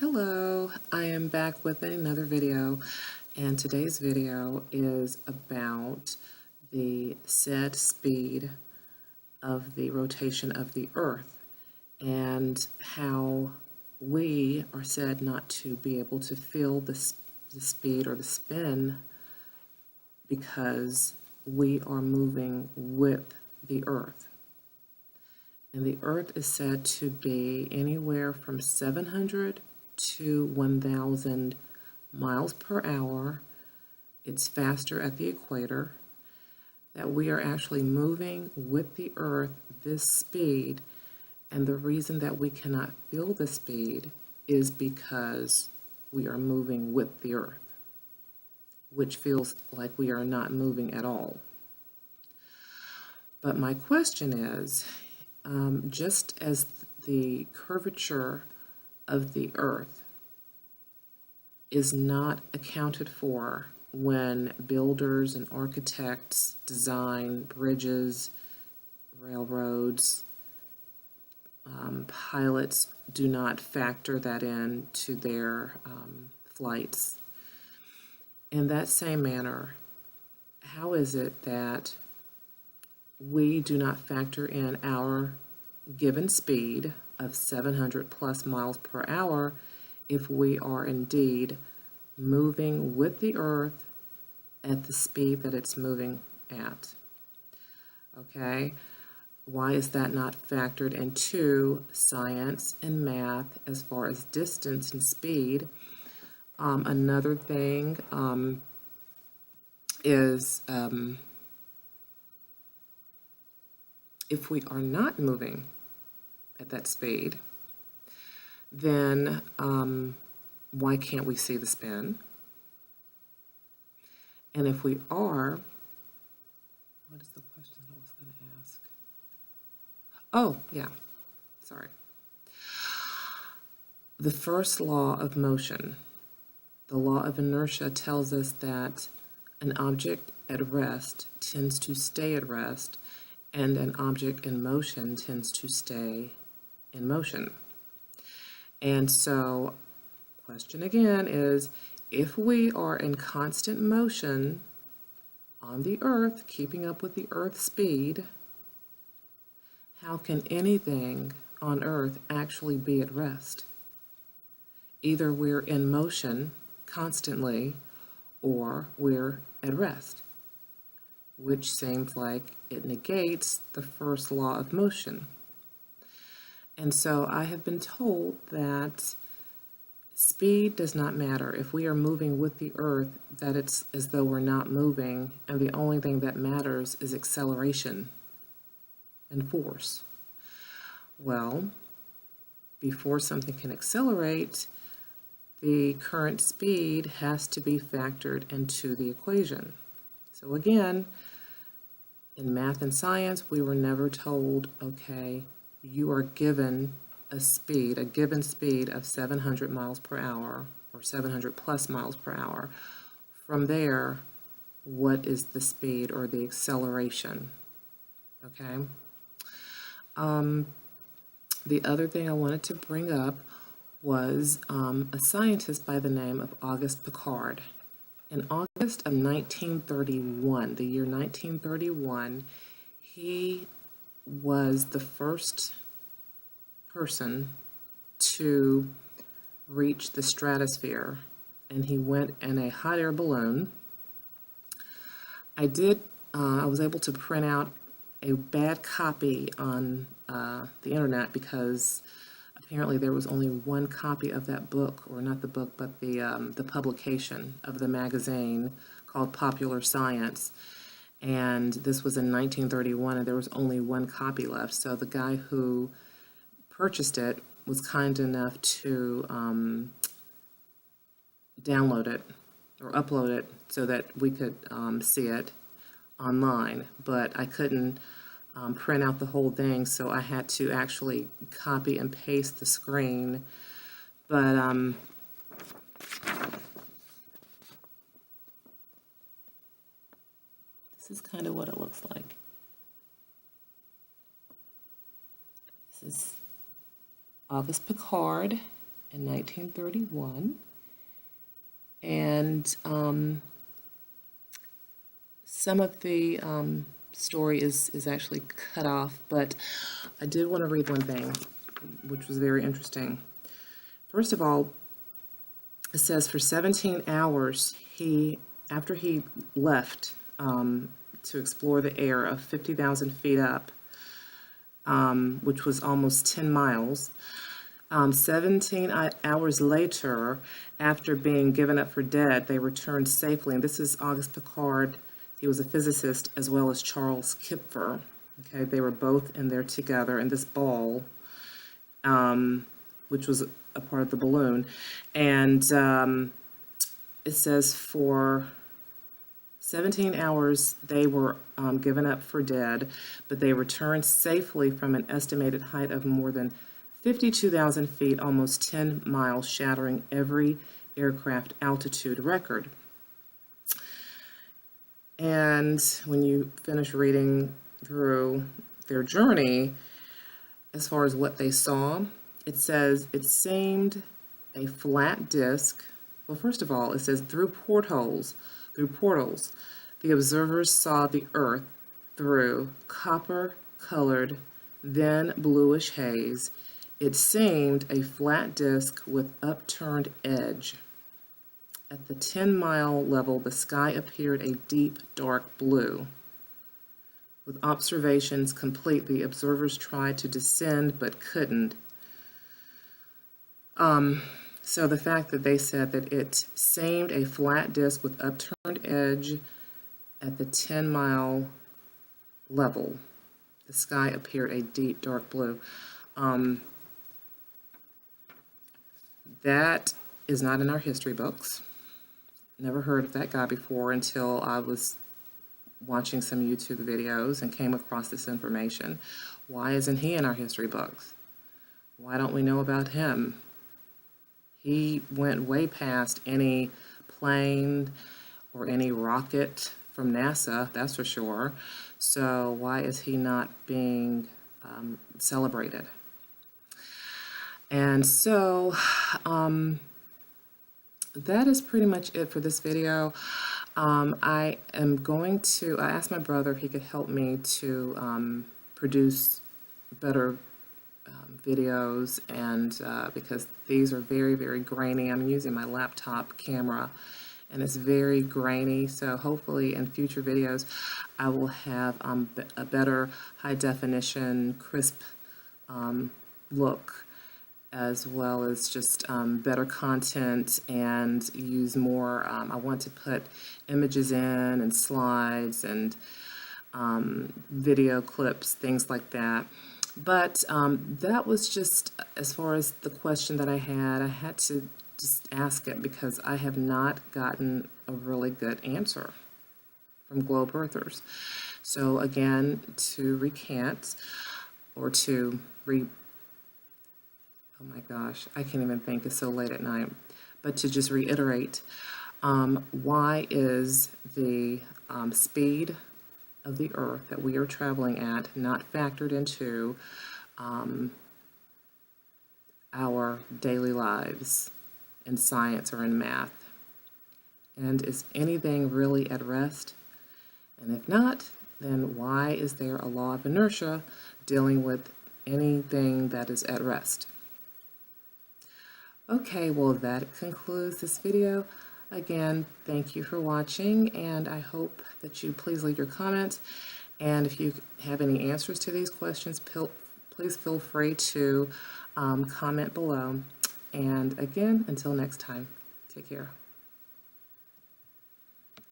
Hello, I am back with another video, and today's video is about the said speed of the rotation of the Earth and how we are said not to be able to feel the speed or the spin because we are moving with the Earth. And the Earth is said to be anywhere from 700 to 1,000 miles per hour. It's faster at the equator. That we are actually moving with the Earth this speed, and the reason that we cannot feel the speed is because we are moving with the Earth, which feels like we are not moving at all. But my question is, just as the curvature of the Earth is not accounted for when builders and architects design bridges, railroads, pilots do not factor that in to their flights. In that same manner, how is it that we do not factor in our given speed of 700 plus miles per hour if we are indeed moving with the Earth at the speed that it's moving at? Okay, why is that not factored into science and math as far as distance and speed? Another thing is if we are not moving at that speed, then why can't we see the spin? And if we are, what is the question I was going to ask? Oh, yeah, sorry. The first law of motion, the law of inertia, tells us that an object at rest tends to stay at rest, and an object in motion tends to stay in motion. And so, question again is, if we are in constant motion on the Earth, keeping up with the Earth's speed, how can anything on Earth actually be at rest? Either we're in motion constantly or we're at rest, which seems like it negates the first law of motion. And so I have been told that speed does not matter. If we are moving with the Earth, that it's as though we're not moving, and the only thing that matters is acceleration and force. Well, before something can accelerate, the current speed has to be factored into the equation. So again, in math and science, we were never told, okay, you are given a given speed of 700 miles per hour or 700 plus miles per hour. From there, what is the speed or the acceleration? Okay. The other thing I wanted to bring up was a scientist by the name of Auguste Piccard. In August of 1931, the year 1931, he was the first person to reach the stratosphere, and he went in a hot air balloon. I was able to print out a bad copy on the internet because apparently there was only one copy of that book, or not the book, but the publication of the magazine called Popular Science. And this was in 1931, and there was only one copy left. So the guy who purchased it was kind enough to download it or upload it so that we could see it online. But I couldn't print out the whole thing, so I had to actually copy and paste the screen. But this is kind of what it looks like. This is Auguste Piccard, in 1931. And some of the story is actually cut off, but I did want to read one thing, which was very interesting. First of all, it says for 17 hours, after he left to explore the air of 50,000 feet up, which was almost 10 miles, 17 hours later, after being given up for dead, they returned safely. And this is Auguste Piccard. He was a physicist, as well as Charles Kipfer. Okay, they were both in there together in this ball, which was a part of the balloon. And it says for 17 hours they were given up for dead, but they returned safely from an estimated height of more than 52,000 feet, almost 10 miles, shattering every aircraft altitude record. And when you finish reading through their journey, as far as what they saw, it says it seemed a flat disc. Well, first of all, it says through portals, the observers saw the Earth through copper-colored, then bluish haze. It seemed a flat disc with upturned edge. At the 10-mile level, the sky appeared a deep, dark blue. With observations complete, the observers tried to descend but couldn't. So the fact that they said that it seemed a flat disc with upturned edge at the 10-mile level, the sky appeared a deep, dark blue. That is not in our history books. Never heard of that guy before until I was watching some YouTube videos and came across this information. Why isn't he in our history books? Why don't we know about him? He went way past any plane or any rocket from NASA, that's for sure. So why is he not being celebrated? And so that is pretty much it for this video. I asked my brother if he could help me to produce better videos, and because these are very, very grainy. I'm using my laptop camera and it's very grainy, so hopefully in future videos I will have a better high definition, crisp look, as well as just better content, and use more, I want to put images in and slides and video clips, things like that. But that was just as far as the question that I had to just ask it because I have not gotten a really good answer from globe earthers. So again, to recant, or to oh my gosh, I can't even think, it's so late at night, but to just reiterate, why is the speed of the Earth that we are traveling at not factored into our daily lives in science or in math? And is anything really at rest? And if not, then why is there a law of inertia dealing with anything that is at rest? Okay, well, that concludes this video. Again, thank you for watching, and I hope that you please leave your comments. And if you have any answers to these questions, please feel free to comment below. And again, until next time, take care.